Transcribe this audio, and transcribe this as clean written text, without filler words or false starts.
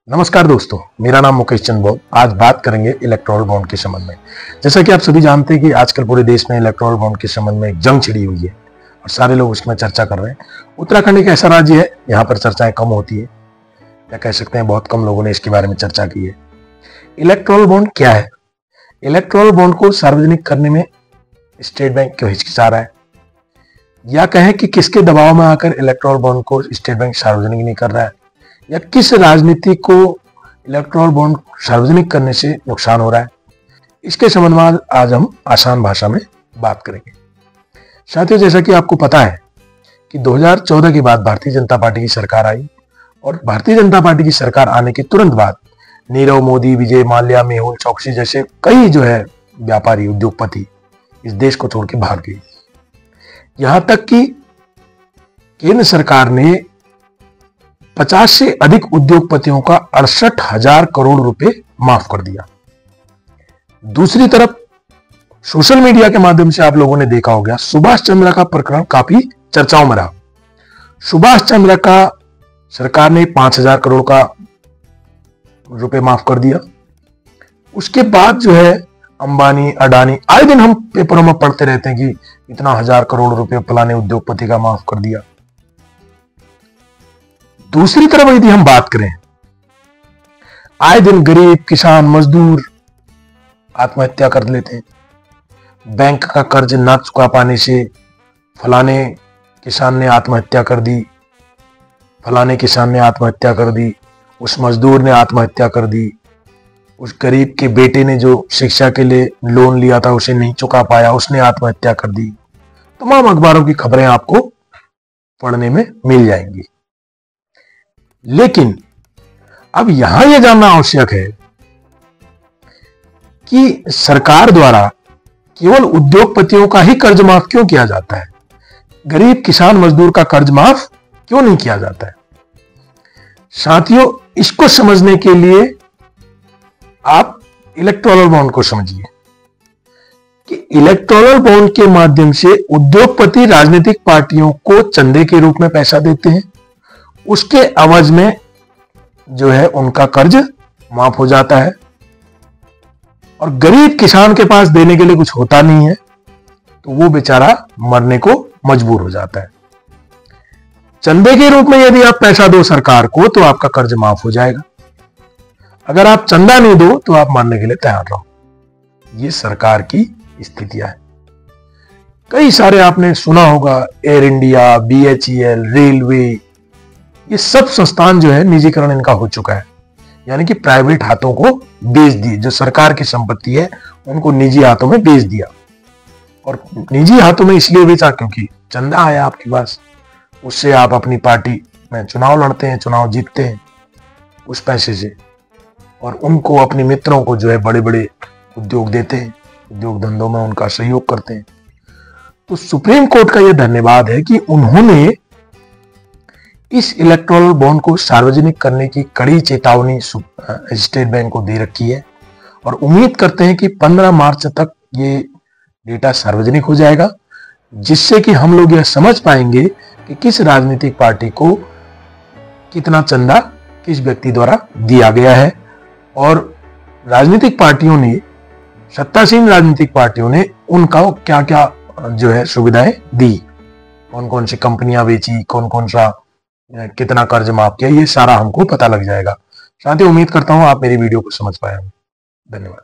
नमस्कार दोस्तों, मेरा नाम मुकेश चंद बॉब। आज बात करेंगे इलेक्टोरल बॉन्ड के संबंध में। जैसा कि आप सभी जानते हैं कि आजकल पूरे देश में इलेक्टोरल बॉन्ड के संबंध में एक जंग छिड़ी हुई है और सारे लोग उसमें चर्चा कर रहे हैं। उत्तराखंड एक ऐसा राज्य है यहाँ पर चर्चाएं कम होती है, या कह सकते हैं बहुत कम लोगों ने इसके बारे में चर्चा की है। इलेक्टोरल बॉन्ड क्या है? इलेक्टोरल बॉन्ड को सार्वजनिक करने में स्टेट बैंक क्यों हिचकिचा रहा है, या कहें कि किसके दबाव में आकर इलेक्टोरल बॉन्ड को स्टेट बैंक सार्वजनिक नहीं कर रहा है, या किस राजनीति को इलेक्टोरल बॉन्ड सार्वजनिक करने से नुकसान हो रहा है, इसके संबंध में आज हम आसान भाषा में बात करेंगे। साथियों, जैसा कि आपको पता है कि 2014 के बाद भारतीय जनता पार्टी की सरकार आई और भारतीय जनता पार्टी की सरकार आने के तुरंत बाद नीरव मोदी, विजय माल्या, मेहुल चोकसी जैसे कई व्यापारी, उद्योगपति इस देश को छोड़ के भाग गए। यहां तक कि केंद्र सरकार ने 50 से अधिक उद्योगपतियों का 68,000 करोड़ रुपए माफ कर दिया। दूसरी तरफ सोशल मीडिया के माध्यम से आप लोगों ने देखा होगा, सुभाष चंद्र का प्रकरण काफी चर्चाओं में रहा। सुभाष चंद्र का सरकार ने 5,000 करोड़ का रुपए माफ कर दिया। उसके बाद अंबानी, अडानी, आए दिन हम पेपरों में पढ़ते रहते हैं कि इतना 1,000 करोड़ रुपए फलाने उद्योगपति का माफ कर दिया। दूसरी तरफ यदि हम बात करें, आए दिन गरीब, किसान, मजदूर आत्महत्या कर लेते हैं। बैंक का कर्ज ना चुका पाने से फलाने किसान ने आत्महत्या कर दी, फलाने किसान ने आत्महत्या कर दी, उस मजदूर ने आत्महत्या कर दी, उस गरीब के बेटे ने जो शिक्षा के लिए लोन लिया था उसे नहीं चुका पाया, उसने आत्महत्या कर दी। तमाम अखबारों की खबरें आपको पढ़ने में मिल जाएंगी। लेकिन अब यहां यह जानना आवश्यक है कि सरकार द्वारा केवल उद्योगपतियों का ही कर्ज माफ क्यों किया जाता है, गरीब, किसान, मजदूर का कर्ज माफ क्यों नहीं किया जाता है? साथियों, इसको समझने के लिए आप इलेक्टोरल बॉन्ड को समझिए कि इलेक्टोरल बॉन्ड के माध्यम से उद्योगपति राजनीतिक पार्टियों को चंदे के रूप में पैसा देते हैं, उसके एवज में उनका कर्ज माफ हो जाता है और गरीब किसान के पास देने के लिए कुछ होता नहीं है तो वो बेचारा मरने को मजबूर हो जाता है। चंदे के रूप में यदि आप पैसा दो सरकार को तो आपका कर्ज माफ हो जाएगा, अगर आप चंदा नहीं दो तो आप मारने के लिए तैयार रहो। ये सरकार की स्थितियां है। कई सारे आपने सुना होगा, एयर इंडिया, BHEL, रेलवे, ये सब संस्थान निजीकरण इनका हो चुका है, यानी कि प्राइवेट हाथों को बेच दिए। जो सरकार की संपत्ति है उनको निजी हाथों में बेच दिया, और निजी हाथों में इसलिए बेचा क्योंकि चंदा आया आपके पास, उससे आप अपनी पार्टी में चुनाव लड़ते हैं, चुनाव जीतते हैं उस पैसे से, और उनको, अपने मित्रों को बड़े बड़े उद्योग देते हैं, उद्योग धंधों में उनका सहयोग करते हैं। तो सुप्रीम कोर्ट का यह धन्यवाद है कि उन्होंने इस इलेक्टोरल बॉन्ड को सार्वजनिक करने की कड़ी चेतावनी स्टेट बैंक को दे रखी है, और उम्मीद करते हैं कि 15 मार्च तक ये डेटा सार्वजनिक हो जाएगा, जिससे कि हम लोग यह समझ पाएंगे कि किस राजनीतिक पार्टी को कितना चंदा किस व्यक्ति द्वारा दिया गया है, और राजनीतिक पार्टियों ने, सत्तासीन राजनीतिक पार्टियों ने उनका क्या क्या सुविधाएं दी, कौन कौन सी कंपनियां बेची, कौन कौन सा कितना कर्ज माफ किया, ये सारा हमको पता लग जाएगा। साथ ही उम्मीद करता हूं आप मेरी वीडियो को समझ पाए होंगे। धन्यवाद।